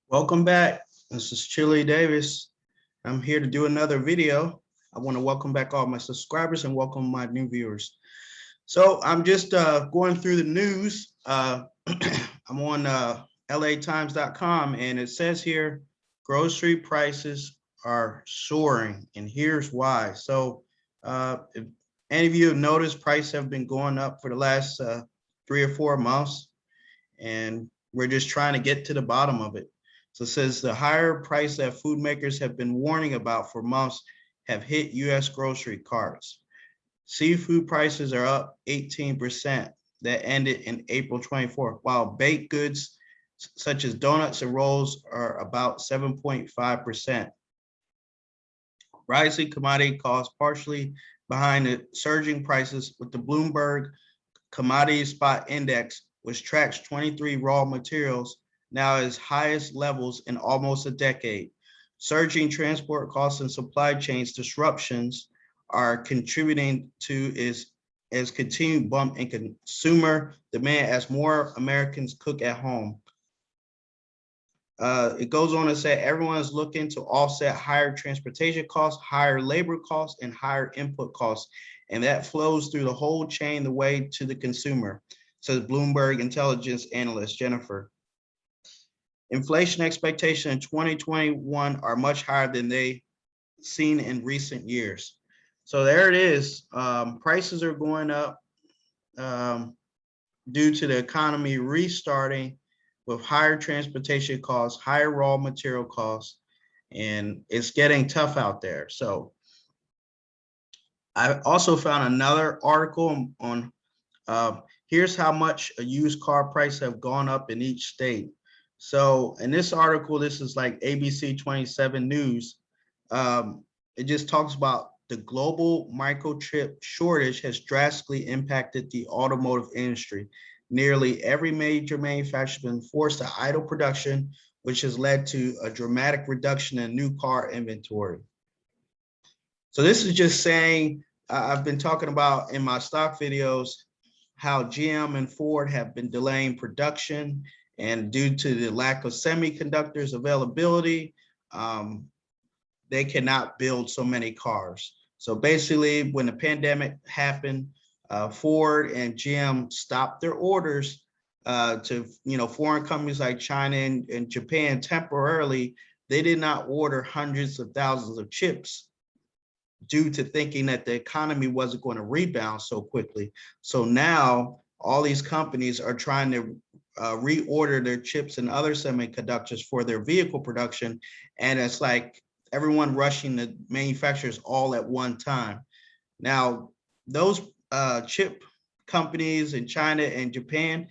Welcome back. This is Chili Davis. I'm here to do another video. I want to welcome back all my subscribers and welcome my new viewers. So I'm just going through the news. I'm on latimes.com and it says here, grocery prices are soaring and here's why. So if any of you have noticed, prices have been going up for the last 3 or 4 months and we're just trying to get to the bottom of it. So it says the higher price that food makers have been warning about for months have hit U.S. grocery carts. Seafood prices are up 18%. That ended in April 24, while baked goods such as donuts and rolls are about 7.5%. Rising commodity costs partially behind the surging prices with the Bloomberg Commodity Spot Index, which tracks 23 raw materials, now its highest levels in almost a decade. Surging transport costs and supply chains disruptions are contributing to as continued bump in consumer demand as more Americans cook at home. It goes on to say everyone is looking to offset higher transportation costs, higher labor costs, and higher input costs, and that flows through the whole chain the way to the consumer, says Bloomberg intelligence analyst Jennifer. Inflation expectations in 2021 are much higher than they seen in recent years. So there it is. Prices are going up due to the economy restarting with higher transportation costs, higher raw material costs, and it's getting tough out there. So I also found another article on here's how much a used car price have gone up in each state. So in this article, this is like ABC 27 News. It just talks about the global microchip shortage has drastically impacted the automotive industry. Nearly every major manufacturer has been forced to idle production, which has led to a dramatic reduction in new car inventory. So this is just saying, I've been talking about in my stock videos, how GM and Ford have been delaying production, and due to the lack of semiconductors availability, they cannot build so many cars. So basically, when the pandemic happened, Ford and GM stopped their orders to foreign companies like China and Japan temporarily. They did not order hundreds of thousands of chips due to thinking that the economy wasn't going to rebound so quickly. So now all these companies are trying to reorder their chips and other semiconductors for their vehicle production. And it's like everyone rushing the manufacturers all at one time. Now, those chip companies in China and Japan,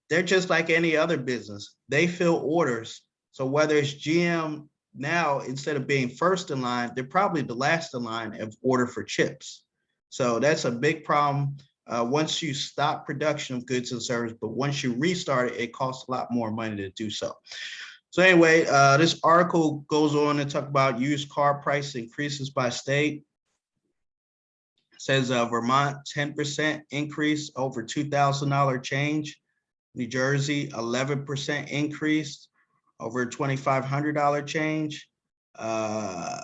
they're just like any other business. They fill orders. So whether it's GM now, instead of being first in line, they're probably the last in line of order for chips. So that's a big problem. Once you stop production of goods and services, but once you restart it, it costs a lot more money to do so. So anyway, this article goes on to talk about used car price increases by state. It says Vermont, 10% increase over $2,000 change. New Jersey, 11% increase over $2,500 change.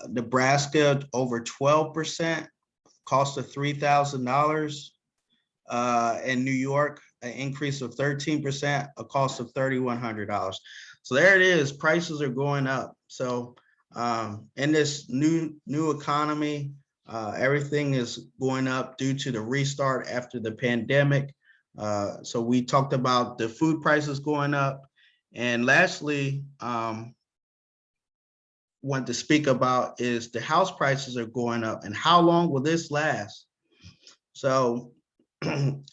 Nebraska, over 12%, cost of $3,000. In New York, an increase of 13%, a cost of $3,100. So there it is, prices are going up. So in this new economy, everything is going up due to the restart after the pandemic. So we talked about the food prices going up. And lastly, want to speak about is the house prices are going up and how long will this last? So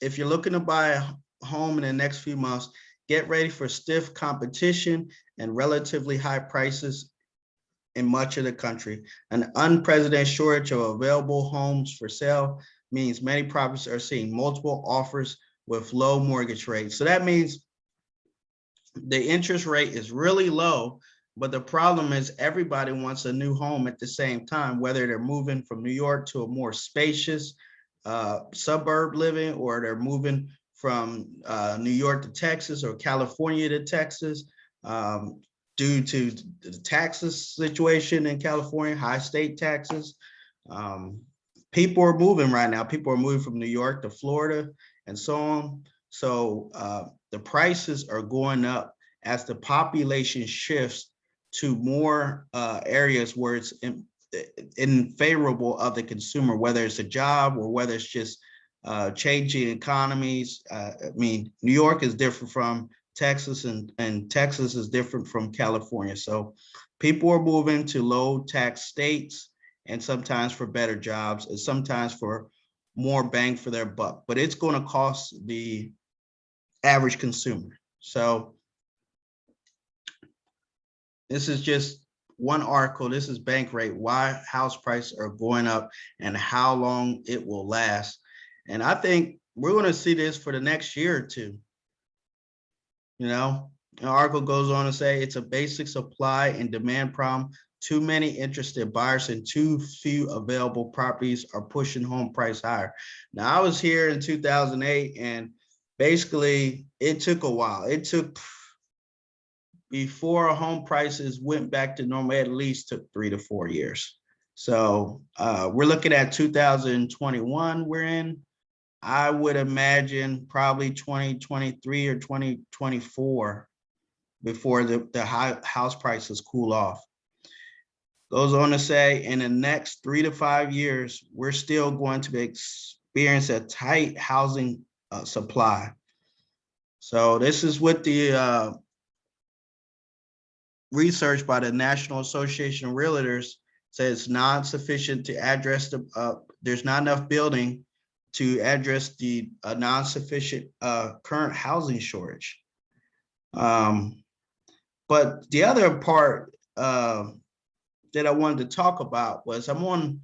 if you're looking to buy a home in the next few months, get ready for stiff competition and relatively high prices in much of the country. An unprecedented shortage of available homes for sale means many properties are seeing multiple offers with low mortgage rates. So that means the interest rate is really low, but the problem is everybody wants a new home at the same time, whether they're moving from New York to a more spacious suburb living, or they're moving from New York to Texas or California to Texas. due to the taxes situation in California, high state taxes. People are moving right now. People are moving from New York to Florida and so on. So the prices are going up as the population shifts to more areas where it's in favorable of the consumer, whether it's a job or whether it's just changing economies. I mean, New York is different from Texas, and Texas is different from California. So people are moving to low tax states, and sometimes for better jobs, and sometimes for more bang for their buck, but it's going to cost the average consumer. So this is just one article. This is bank rate, why house prices are going up and how long it will last. And I think we're going to see this for the next year or two. You know, the article goes on to say it's a basic supply and demand problem. Too many interested buyers and too few available properties are pushing home price higher. Now, I was here in 2008, and basically it took a while. It took, before home prices went back to normal, at least took 3 to 4 years. So we're looking at 2021 we're in. I would imagine probably 2023 or 2024 before the house prices cool off. Goes on to say, in the next 3 to 5 years, we're still going to experience a tight housing supply. So this is what the research by the National Association of Realtors says non-sufficient to address the, there's not enough building to address the non-sufficient current housing shortage. But the other part that I wanted to talk about was I'm on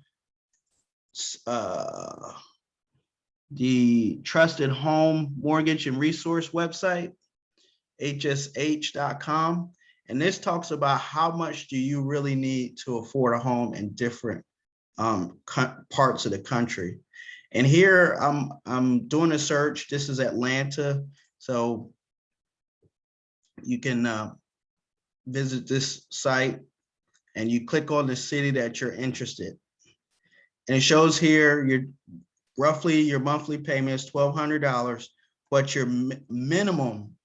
the Trusted Home Mortgage and Resource website, hsh.com. And this talks about how much do you really need to afford a home in different parts of the country. And here I'm doing a search. This is Atlanta. So you can visit this site and you click on the city that you're interested. And it shows here roughly your monthly payment is $1,200, but your minimum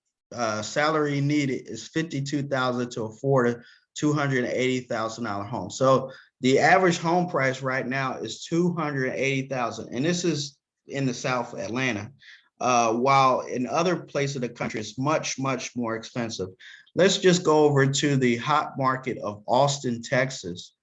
salary needed is $52,000 to afford a $280,000 home. So the average home price right now is $280,000, and this is in the South Atlanta. While in other places of the country, it's much, much more expensive. Let's just go over to the hot market of Austin, Texas.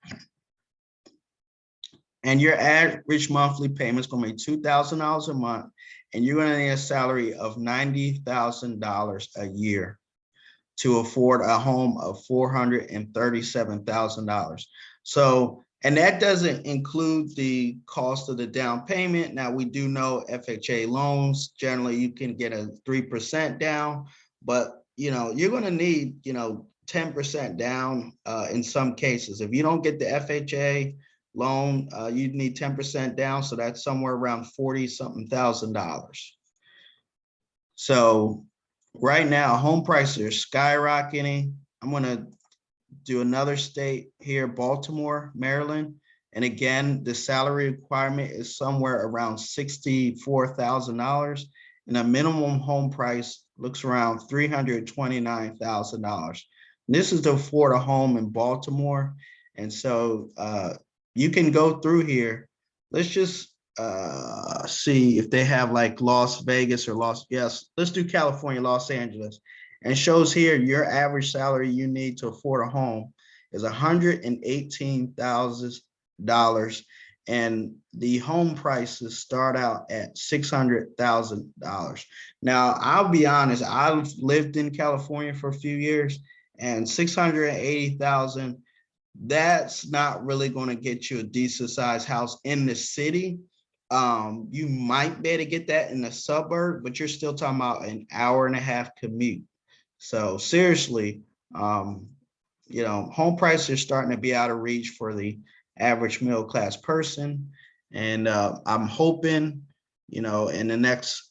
And your average monthly payment is going to be $2,000 a month, and you're going to need a salary of $90,000 a year to afford a home of $437,000. So, and that doesn't include the cost of the down payment. Now, we do know FHA loans, generally you can get a 3% down, but you're going to need 10% down in some cases. If you don't get the FHA loan, you need 10% down, so that's somewhere around $40-something thousand. So right now, home prices are skyrocketing. I'm going to do another state here, Baltimore, Maryland. And again, the salary requirement is somewhere around $64,000. And a minimum home price looks around $329,000. This is to afford a home in Baltimore. And so you can go through here. Let's just see if they have like Las Vegas or yes, let's do California, Los Angeles. And it shows here your average salary you need to afford a home is $118,000. And the home prices start out at $600,000. Now, I'll be honest, I've lived in California for a few years, and $680,000, that's not really going to get you a decent sized house in the city. You might be able to get that in the suburb, but you're still talking about an hour and a half commute. So seriously, home prices are starting to be out of reach for the average middle class person. And I'm hoping, in the next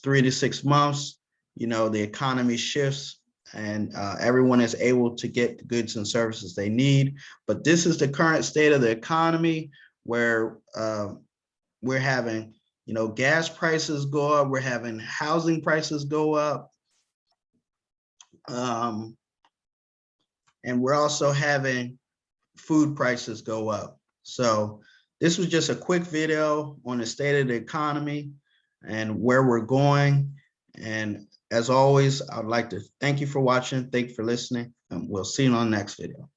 3 to 6 months, the economy shifts and everyone is able to get the goods and services they need. But this is the current state of the economy, where we're having, gas prices go up, we're having housing prices go up, and we're also having food prices go up. So this was just a quick video on the state of the economy and where we're going. And as always, I'd like to thank you for watching. Thank you for listening, and we'll see you on the next video.